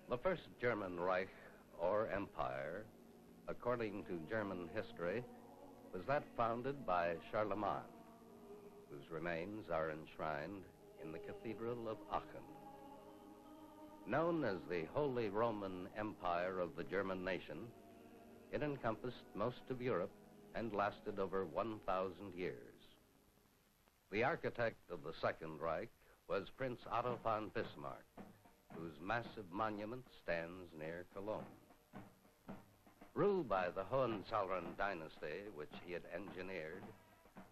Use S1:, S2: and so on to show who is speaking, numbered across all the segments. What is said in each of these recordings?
S1: The first German Reich, or empire, according to German history, was that founded by Charlemagne, whose remains are enshrined in the Cathedral of Aachen. Known as the Holy Roman Empire of the German nation, it encompassed most of Europe and lasted over 1,000 years. The architect of the Second Reich was Prince Otto von Bismarck, whose massive monument stands near Cologne. Ruled by the Hohenzollern dynasty, which he had engineered,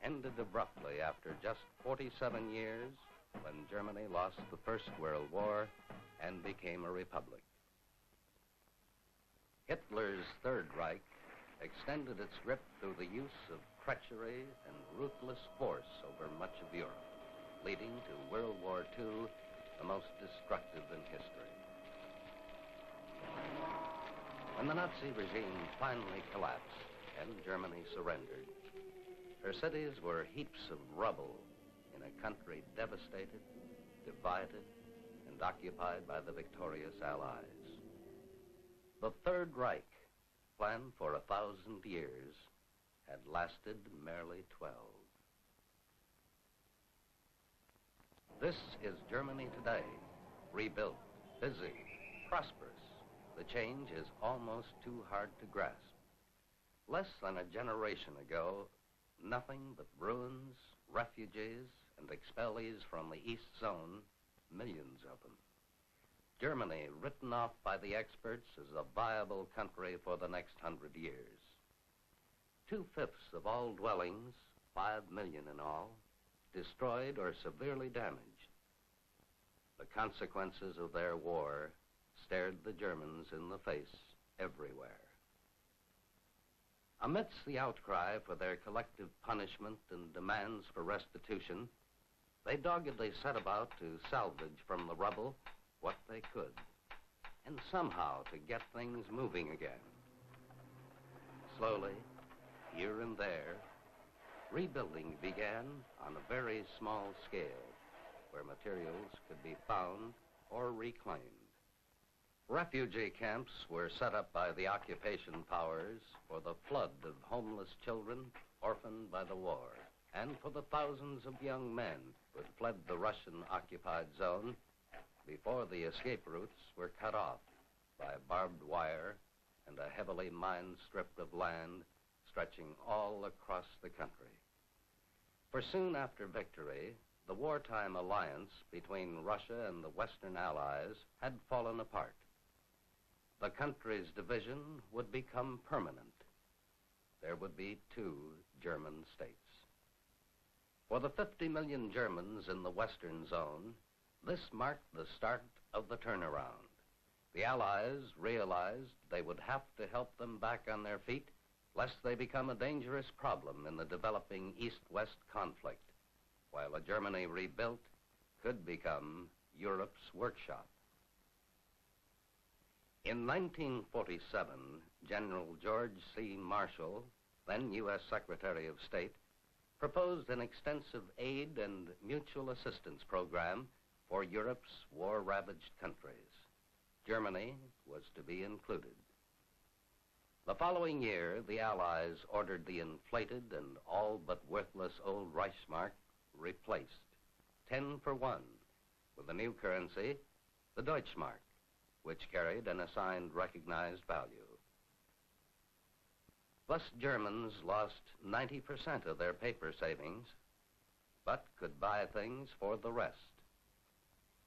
S1: ended abruptly after just 47 years when Germany lost the First World War and became a republic. Hitler's Third Reich extended its grip through the use of treachery and ruthless force over much of Europe, leading to World War II, the most destructive in history. When the Nazi regime finally collapsed and Germany surrendered, her cities were heaps of rubble in a country devastated, divided, and occupied by the victorious Allies. The Third Reich, planned for 1,000 years, had lasted merely 12. This is Germany today, rebuilt, busy, prosperous. The change is almost too hard to grasp. Less than a generation ago, nothing but ruins, refugees, and expellees from the East Zone, millions of them. Germany, written off by the experts as a viable country for the next 100 years. 2/5 of all dwellings, 5 million in all, destroyed or severely damaged. The consequences of their war stared the Germans in the face everywhere. Amidst the outcry for their collective punishment and demands for restitution, they doggedly set about to salvage from the rubble what they could, and somehow to get things moving again. Slowly, here and there, rebuilding began on a very small scale, where materials could be found or reclaimed. Refugee camps were set up by the occupation powers for the flood of homeless children orphaned by the war, and for the thousands of young men who had fled the Russian-occupied zone before the escape routes were cut off by barbed wire and a heavily mined strip of land stretching all across the country. For soon after victory, the wartime alliance between Russia and the Western Allies had fallen apart. The country's division would become permanent. There would be 2 German states. For the 50 million Germans in the Western Zone, this marked the start of the turnaround. The Allies realized they would have to help them back on their feet, lest they become a dangerous problem in the developing East-West conflict, while a Germany rebuilt could become Europe's workshop. In 1947, General George C. Marshall, then U.S. Secretary of State, proposed an extensive aid and mutual assistance program for Europe's war-ravaged countries. Germany was to be included. The following year, the Allies ordered the inflated and all but worthless old Reichsmark replaced, 10 for 1, with a new currency, the Deutschmark, which carried an assigned recognized value. Thus, Germans lost 90% of their paper savings, but could buy things for the rest.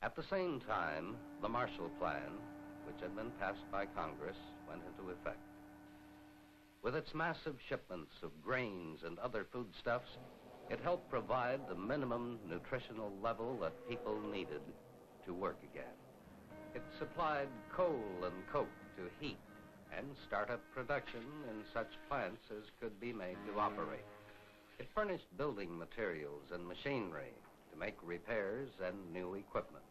S1: At the same time, the Marshall Plan, which had been passed by Congress, went into effect. With its massive shipments of grains and other foodstuffs, it helped provide the minimum nutritional level that people needed to work again. It supplied coal and coke to heat and start up production in such plants as could be made to operate. It furnished building materials and machinery to make repairs and new equipment.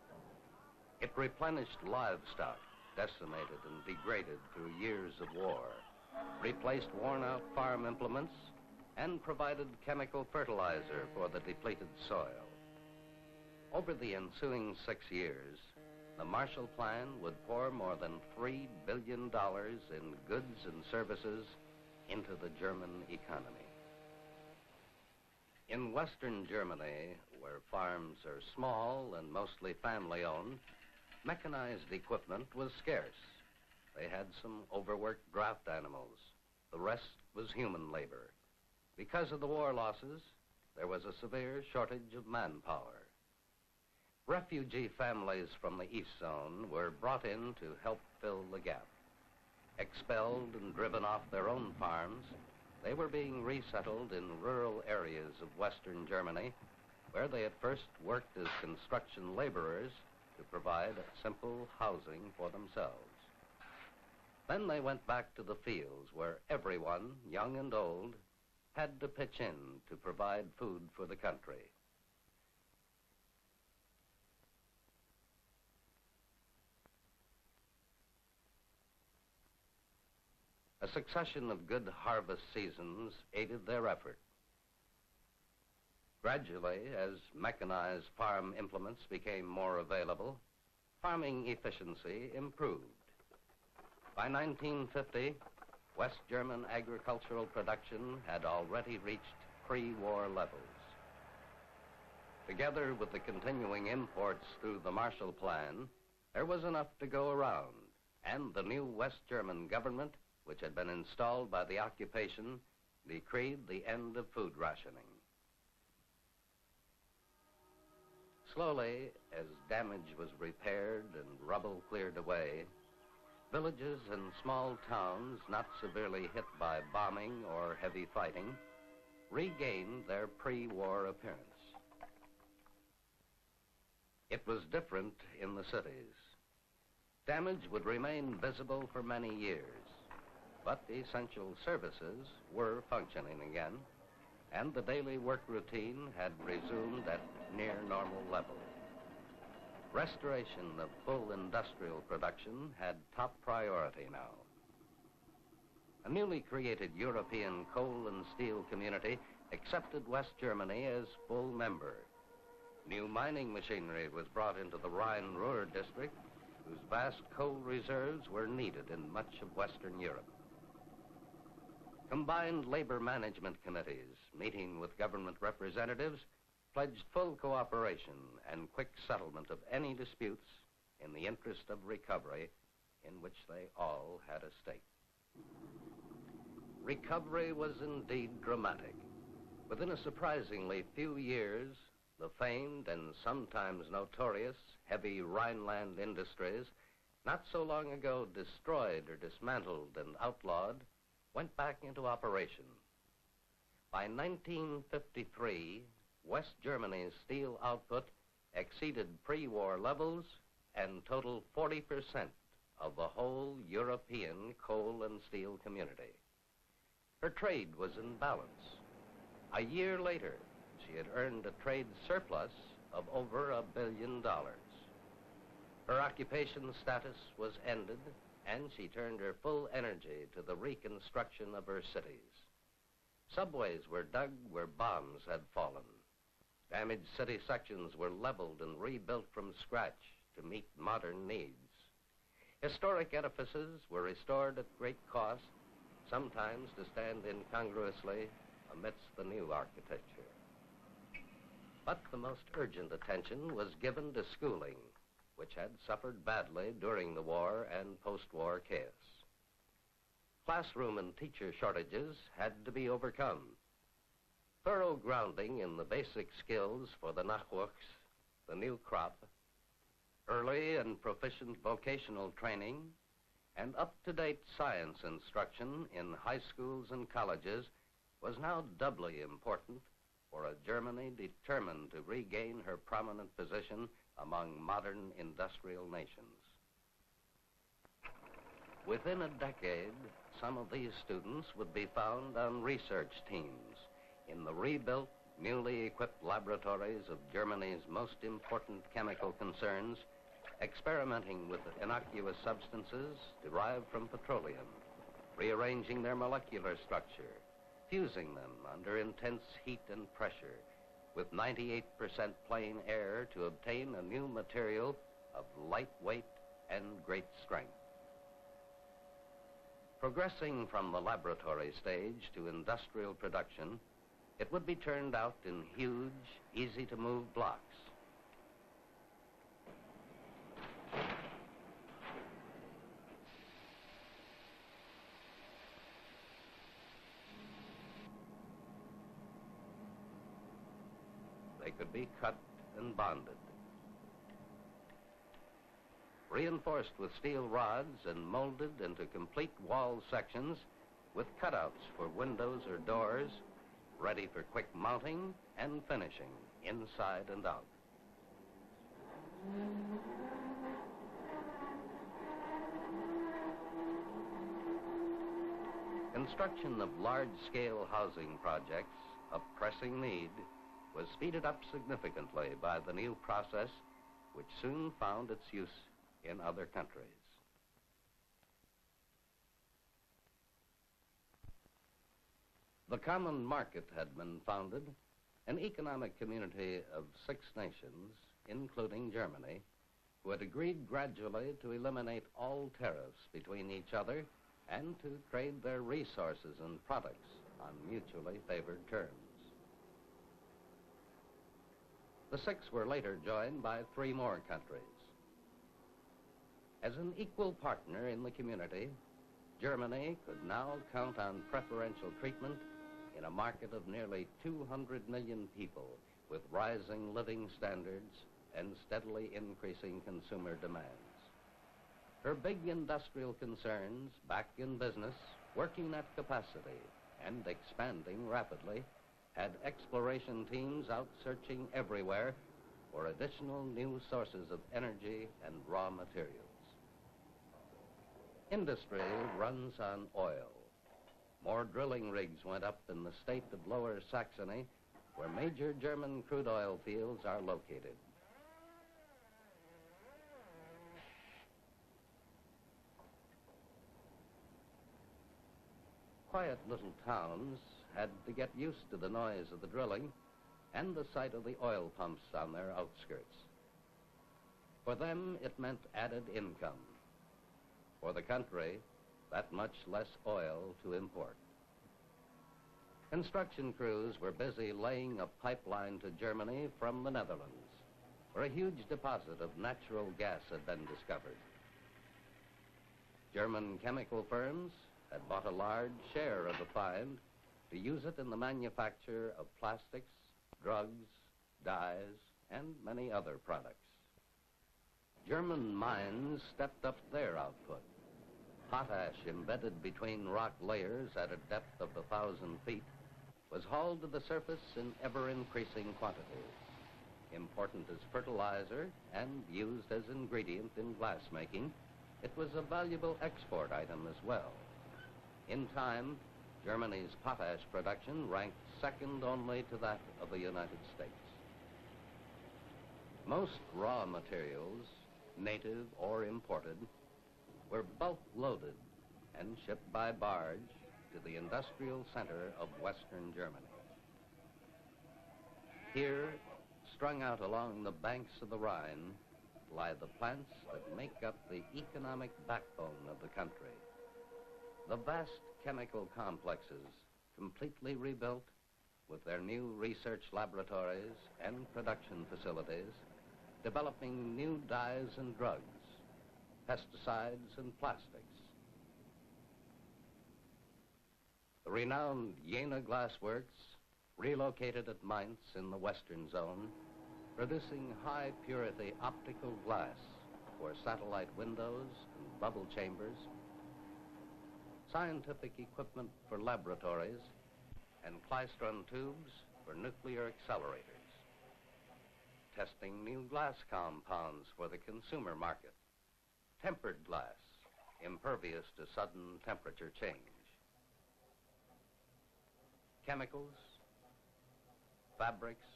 S1: It replenished livestock decimated and degraded through years of war, replaced worn-out farm implements, and provided chemical fertilizer for the depleted soil. Over the ensuing 6 years, the Marshall Plan would pour more than $3 billion in goods and services into the German economy. In Western Germany, where farms are small and mostly family-owned, mechanized equipment was scarce. They had some overworked draft animals. The rest was human labor. Because of the war losses, there was a severe shortage of manpower. Refugee families from the East Zone were brought in to help fill the gap. Expelled and driven off their own farms, they were being resettled in rural areas of Western Germany, where they at first worked as construction laborers to provide simple housing for themselves. Then they went back to the fields where everyone, young and old, had to pitch in to provide food for the country. A succession of good harvest seasons aided their effort. Gradually, as mechanized farm implements became more available, farming efficiency improved. By 1950, West German agricultural production had already reached pre-war levels. Together with the continuing imports through the Marshall Plan, there was enough to go around, and the new West German government, which had been installed by the occupation, decreed the end of food rationing. Slowly, as damage was repaired and rubble cleared away, villages and small towns not severely hit by bombing or heavy fighting regained their pre-war appearance. It was different in the cities. Damage would remain visible for many years, but essential services were functioning again, and the daily work routine had resumed at near normal levels. Restoration of full industrial production had top priority now. A newly created European coal and steel community accepted West Germany as full member. New mining machinery was brought into the Rhine-Ruhr district, whose vast coal reserves were needed in much of Western Europe. Combined labor management committees, meeting with government representatives, pledged full cooperation and quick settlement of any disputes in the interest of recovery in which they all had a stake. Recovery was indeed dramatic. Within a surprisingly few years, the famed and sometimes notorious heavy Rhineland industries, not so long ago destroyed or dismantled and outlawed, went back into operation. By 1953, West Germany's steel output exceeded pre-war levels and totaled 40% of the whole European coal and steel community. Her trade was in balance. A year later, she had earned a trade surplus of over $1 billion. Her occupation status was ended, and she turned her full energy to the reconstruction of her cities. Subways were dug where bombs had fallen. Damaged city sections were leveled and rebuilt from scratch to meet modern needs. Historic edifices were restored at great cost, sometimes to stand incongruously amidst the new architecture. But the most urgent attention was given to schooling, which had suffered badly during the war and post-war chaos. Classroom and teacher shortages had to be overcome. Thorough grounding in the basic skills for the Nachwuchs, the new crop, early and proficient vocational training, and up-to-date science instruction in high schools and colleges was now doubly important for a Germany determined to regain her prominent position among modern industrial nations. Within a decade, some of these students would be found on research teams in the rebuilt, newly equipped laboratories of Germany's most important chemical concerns, experimenting with innocuous substances derived from petroleum, rearranging their molecular structure, fusing them under intense heat and pressure with 98% plain air to obtain a new material of light weight and great strength. Progressing from the laboratory stage to industrial production, it would be turned out in huge, easy-to-move blocks. They could be cut and bonded, reinforced with steel rods and molded into complete wall sections with cutouts for windows or doors, ready for quick mounting and finishing inside and out. Construction of large-scale housing projects of pressing need was speeded up significantly by the new process, which soon found its use in other countries. The Common Market had been founded, an economic community of 6 nations, including Germany, who had agreed gradually to eliminate all tariffs between each other and to trade their resources and products on mutually favored terms. The 6 were later joined by 3 more countries. As an equal partner in the community, Germany could now count on preferential treatment in a market of nearly 200 million people with rising living standards and steadily increasing consumer demands. Her big industrial concerns, back in business, working at capacity, and expanding rapidly, had exploration teams out searching everywhere for additional new sources of energy and raw materials. Industry runs on oil. More drilling rigs went up in the state of Lower Saxony, where major German crude oil fields are located. Quiet little towns had to get used to the noise of the drilling and the sight of the oil pumps on their outskirts. For them, it meant added income. For the country, that much less oil to import. Construction crews were busy laying a pipeline to Germany from the Netherlands, where a huge deposit of natural gas had been discovered. German chemical firms had bought a large share of the find to use it in the manufacture of plastics, drugs, dyes, and many other products. German mines stepped up their output. Potash embedded between rock layers at a depth of 1,000 feet was hauled to the surface in ever-increasing quantities. Important as fertilizer and used as ingredient in glass making, it was a valuable export item as well. In time, Germany's potash production ranked second only to that of the United States. Most raw materials, native or imported, were bulk loaded and shipped by barge to the industrial center of Western Germany. Here, strung out along the banks of the Rhine, lie the plants that make up the economic backbone of the country. The vast chemical complexes, completely rebuilt with their new research laboratories and production facilities, developing new dyes and drugs, pesticides and plastics. The renowned Jena Glass Works, relocated at Mainz in the western zone, producing high-purity optical glass for satellite windows and bubble chambers, scientific equipment for laboratories, and klystron tubes for nuclear accelerators, testing new glass compounds for the consumer market, tempered glass, impervious to sudden temperature change, chemicals, fabrics,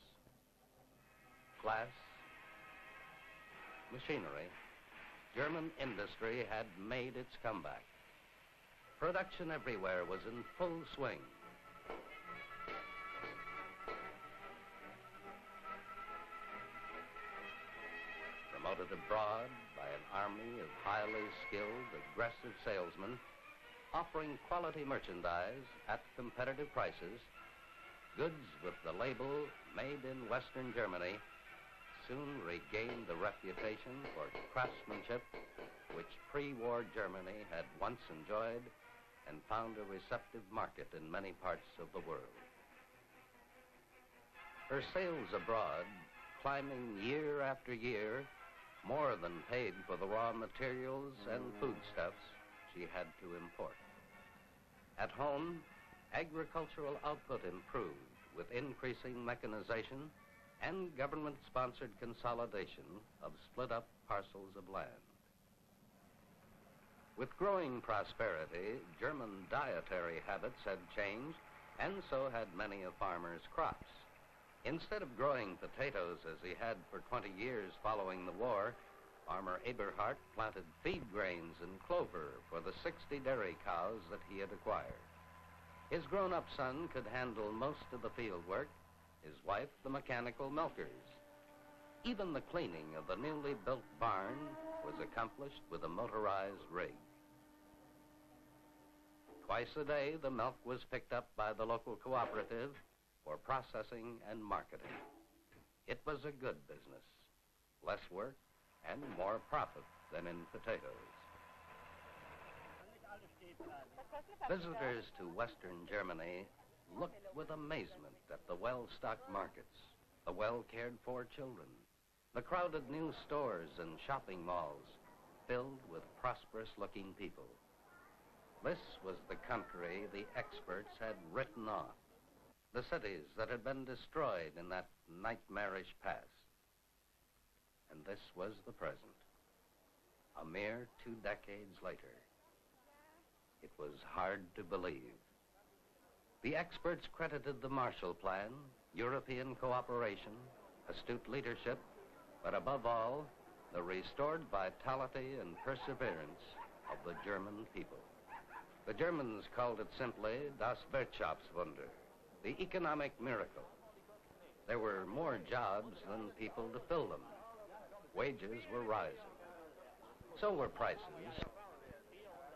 S1: glass, machinery. German industry had made its comeback. Production everywhere was in full swing. From promoted abroad by an army of highly skilled, aggressive salesmen offering quality merchandise at competitive prices, goods with the label Made in Western Germany soon regained the reputation for craftsmanship which pre-war Germany had once enjoyed and found a receptive market in many parts of the world. Her sales abroad, climbing year after year, more than paid for the raw materials and foodstuffs she had to import. At home, agricultural output improved with increasing mechanization and government-sponsored consolidation of split-up parcels of land. With growing prosperity, German dietary habits had changed, and so had many a farmer's crops. Instead of growing potatoes as he had for 20 years following the war, Farmer Eberhard planted feed grains and clover for the 60 dairy cows that he had acquired. His grown-up son could handle most of the field work, his wife the mechanical milkers. Even the cleaning of the newly built barn was accomplished with a motorized rig. Twice a day, the milk was picked up by the local cooperative for processing and marketing. It was a good business, less work and more profit than in potatoes. Visitors to Western Germany looked with amazement at the well-stocked markets, the well-cared-for children, the crowded new stores and shopping malls filled with prosperous-looking people. This was the country the experts had written off, the cities that had been destroyed in that nightmarish past. And this was the present, a mere 2 decades later. It was hard to believe. The experts credited the Marshall Plan, European cooperation, astute leadership, but above all, the restored vitality and perseverance of the German people. The Germans called it simply das Wirtschaftswunder, the economic miracle. There were more jobs than people to fill them. Wages were rising. So were prices.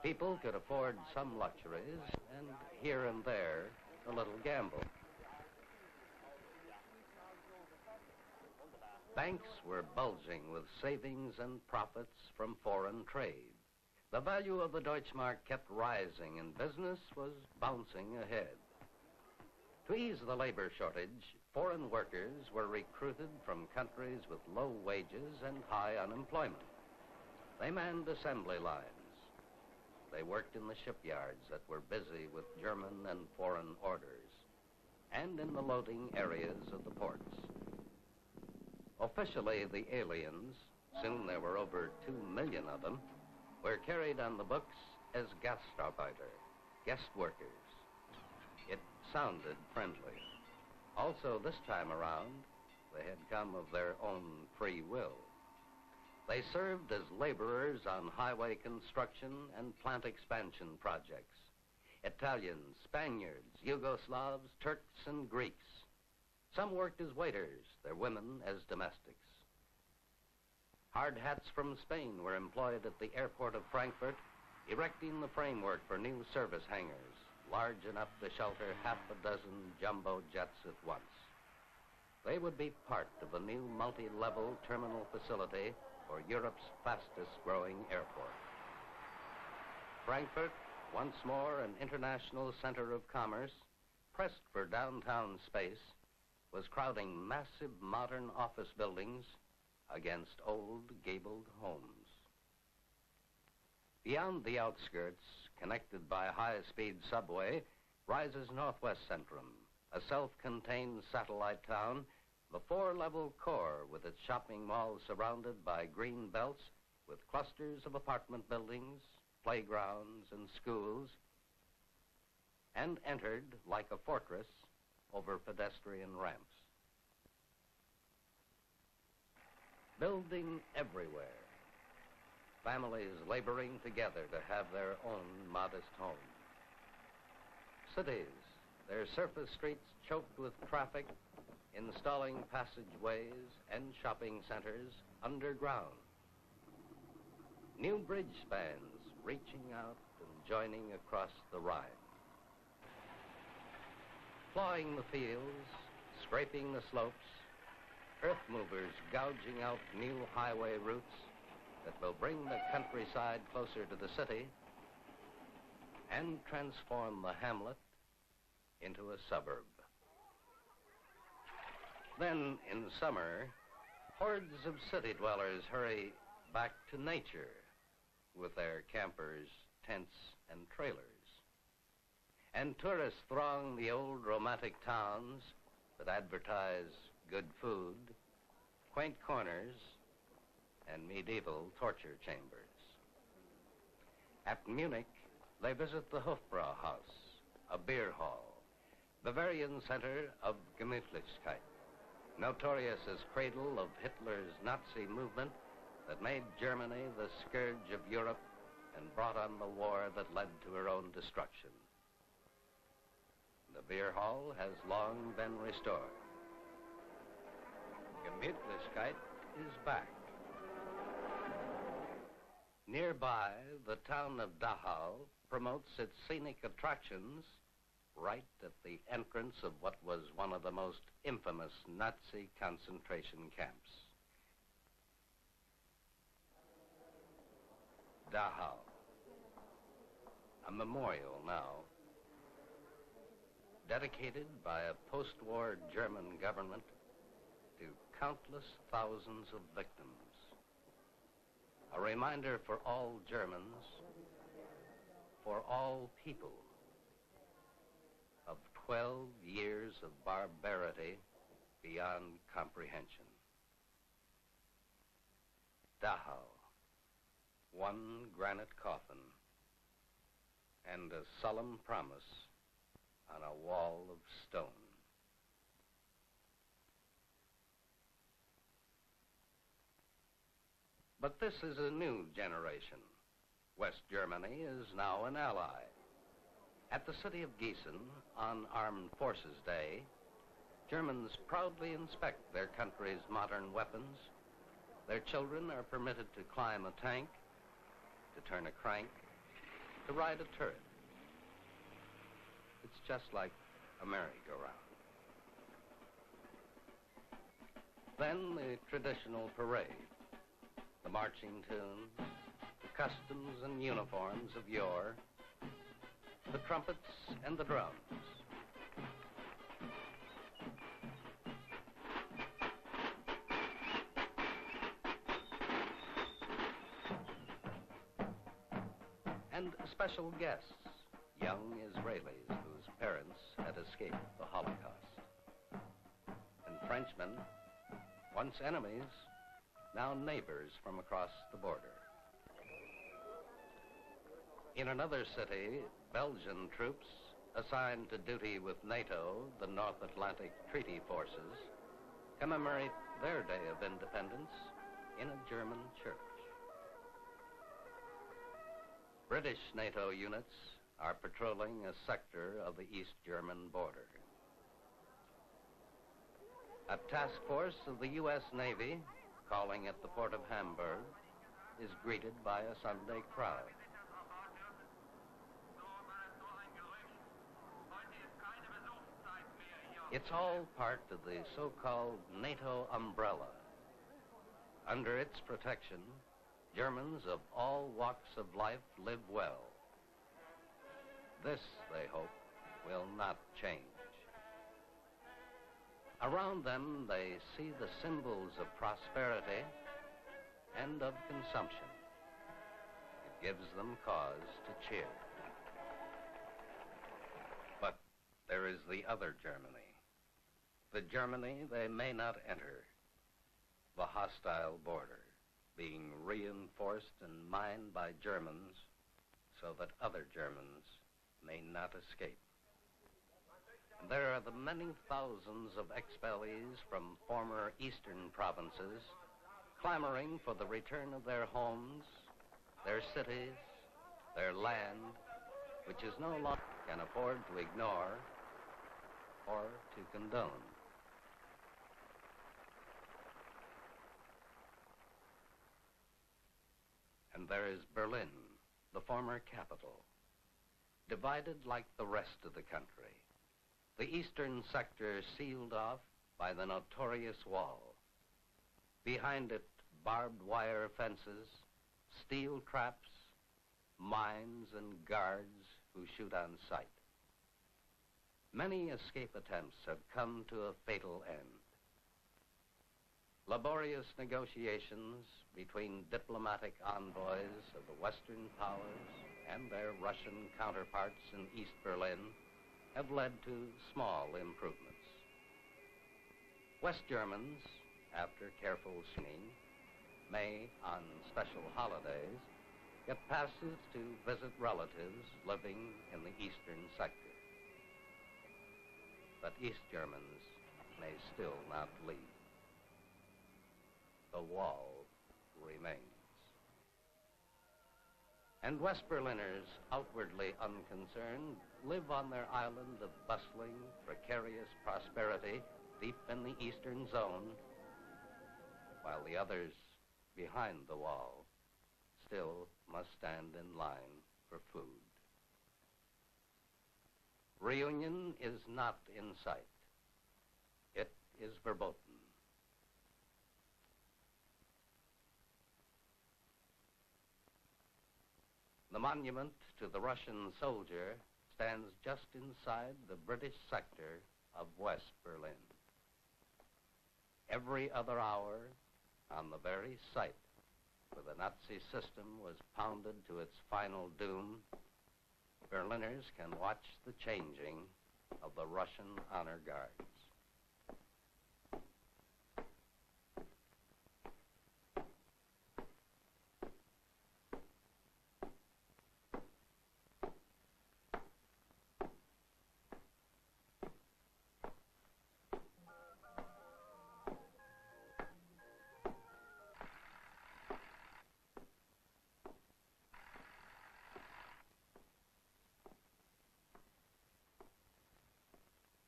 S1: People could afford some luxuries, and here and there, a little gamble. Banks were bulging with savings and profits from foreign trade. The value of the Deutschmark kept rising, and business was bouncing ahead. To ease the labor shortage, foreign workers were recruited from countries with low wages and high unemployment. They manned assembly lines. They worked in the shipyards that were busy with German and foreign orders, and in the loading areas of the ports. Officially, the aliens, soon there were over 2 million of them, were carried on the books as Gastarbeiter, guest workers. It sounded friendly. Also, this time around, they had come of their own free will. They served as laborers on highway construction and plant expansion projects. Italians, Spaniards, Yugoslavs, Turks, and Greeks. Some worked as waiters, their women as domestics. Hard hats from Spain were employed at the airport of Frankfurt, erecting the framework for new service hangars, large enough to shelter half a dozen jumbo jets at once. They would be part of the new multi-level terminal facility for Europe's fastest-growing airport. Frankfurt, once more an international center of commerce, pressed for downtown space, was crowding massive modern office buildings against old gabled homes. Beyond the outskirts, connected by a high-speed subway, rises Northwest Centrum, a self-contained satellite town, the 4-level core with its shopping malls surrounded by green belts with clusters of apartment buildings, playgrounds, and schools, and entered like a fortress over pedestrian ramps. Building everywhere. Families laboring together to have their own modest home. Cities their surface streets choked with traffic, installing passageways and shopping centers underground. New bridge spans reaching out and joining across the Rhine. Plowing the fields, scraping the slopes, earth movers gouging out new highway routes that will bring the countryside closer to the city and transform the hamlet into a suburb. Then, in summer, hordes of city dwellers hurry back to nature with their campers, tents, and trailers. And tourists throng the old romantic towns that advertise good food, quaint corners, and medieval torture chambers. At Munich, they visit the Hofbrauhaus, a beer hall, Bavarian center of Gemütlichkeit, notorious as cradle of Hitler's Nazi movement that made Germany the scourge of Europe and brought on the war that led to her own destruction. The beer hall has long been restored. Gemütlichkeit is back. Nearby, the town of Dachau promotes its scenic attractions right at the entrance of what was one of the most infamous Nazi concentration camps. Dachau, a memorial now, dedicated by a post-war German government to countless thousands of victims. A reminder for all Germans, for all people, of 12 years of barbarity beyond comprehension. Dachau, one granite coffin and a solemn promise on a wall of stone. But this is a new generation. West Germany is now an ally. At the city of Gießen, on Armed Forces Day, Germans proudly inspect their country's modern weapons. Their children are permitted to climb a tank, to turn a crank, to ride a turret. It's just like a merry-go-round. Then the traditional parade, the marching tunes, the customs and uniforms of yore, the trumpets and the drums. And special guests, young Israelis whose parents had escaped the Holocaust. And Frenchmen, once enemies, now neighbors from across the border. In another city, Belgian troops assigned to duty with NATO, the North Atlantic Treaty Forces, commemorate their Day of Independence in a German church. British NATO units are patrolling a sector of the East German border. A task force of the U.S. Navy, calling at the port of Hamburg, is greeted by a Sunday crowd. It's all part of the so-called NATO umbrella. Under its protection, Germans of all walks of life live well. This, they hope, will not change. Around them, they see the symbols of prosperity and of consumption. It gives them cause to cheer. But there is the other Germany. The Germany they may not enter. The hostile border, being reinforced and mined by Germans so that other Germans may not escape. There are the many thousands of expellees from former eastern provinces clamoring for the return of their homes, their cities, their land, which is no longer can afford to ignore or to condone. And there is Berlin, the former capital, divided like the rest of the country. The eastern sector sealed off by the notorious wall. Behind it, barbed wire fences, steel traps, mines, and guards who shoot on sight. Many escape attempts have come to a fatal end. Laborious negotiations between diplomatic envoys of the Western powers and their Russian counterparts in East Berlin have led to small improvements. West Germans, after careful screening, may, on special holidays, get passes to visit relatives living in the eastern sector. But East Germans may still not leave. The wall remains. And West Berliners, outwardly unconcerned, live on their island of bustling, precarious prosperity deep in the eastern zone, while the others behind the wall still must stand in line for food. Reunion is not in sight. It is verboten. The monument to the Russian soldier stands just inside the British sector of West Berlin. Every other hour, on the very site where the Nazi system was pounded to its final doom, Berliners can watch the changing of the Russian honor guards.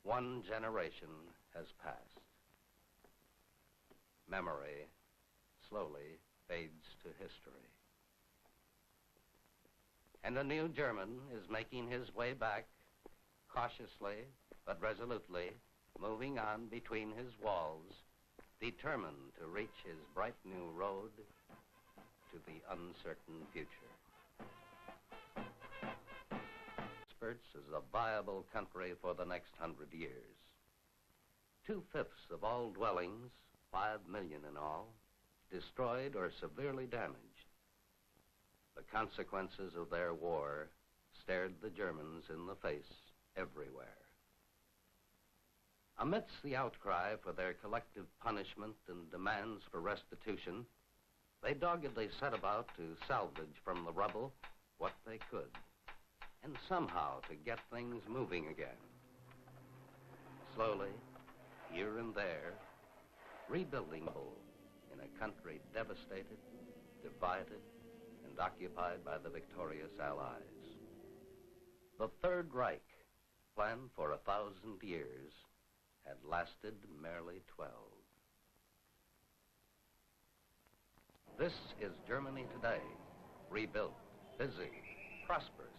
S1: One generation has passed. Memory slowly fades to history. And a new German is making his way back, cautiously but resolutely, moving on between his walls, determined to reach his bright new road to the uncertain future. Is a viable country for the next 100 years. 2/5 of all dwellings, 5 million in all, destroyed or severely damaged. The consequences of their war stared the Germans in the face everywhere. Amidst the outcry for their collective punishment and demands for restitution, they doggedly set about to salvage from the rubble what they could, and somehow to get things moving again. Slowly, here and there, rebuilding in a country devastated, divided, and occupied by the victorious Allies. The Third Reich, planned for 1,000 years, had lasted merely 12. This is Germany today, rebuilt, busy, prosperous.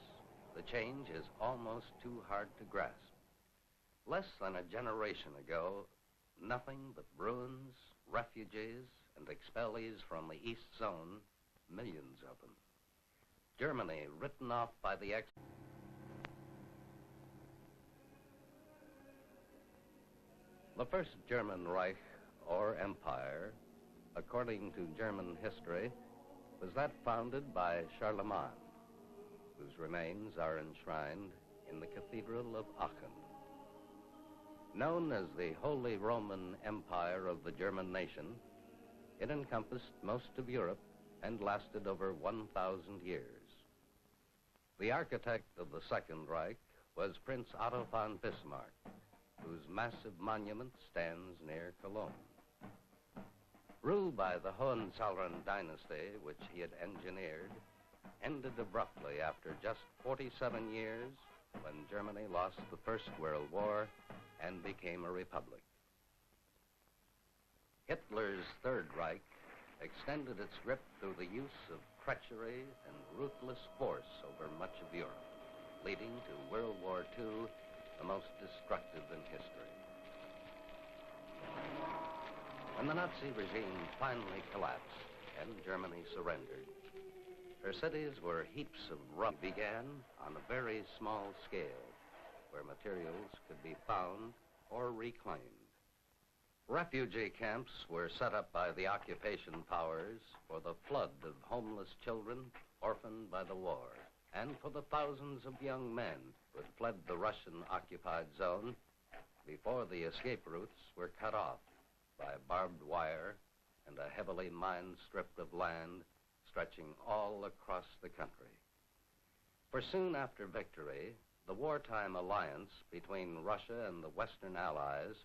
S1: The change is almost too hard to grasp. Less than a generation ago, nothing but ruins, refugees, and expellees from the East Zone, millions of them. Germany written off by the The first German Reich, or empire, according to German history, was that founded by Charlemagne, whose remains are enshrined in the Cathedral of Aachen. Known as the Holy Roman Empire of the German nation, it encompassed most of Europe and lasted over 1,000 years. The architect of the Second Reich was Prince Otto von Bismarck, whose massive monument stands near Cologne. Ruled by the Hohenzollern dynasty, which he had engineered, ended abruptly after just 47 years when Germany lost the First World War and became a republic. Hitler's Third Reich extended its grip through the use of treachery and ruthless force over much of Europe, leading to World War II, the most destructive in history. When the Nazi regime finally collapsed and Germany surrendered, her cities were heaps of rubble. Began on a very small scale, where materials could be found or reclaimed. Refugee camps were set up by the occupation powers for the flood of homeless children orphaned by the war, and for the thousands of young men who had fled the Russian-occupied zone before the escape routes were cut off by barbed wire and a heavily mined strip of land stretching all across the country. For soon after victory, the wartime alliance between Russia and the Western Allies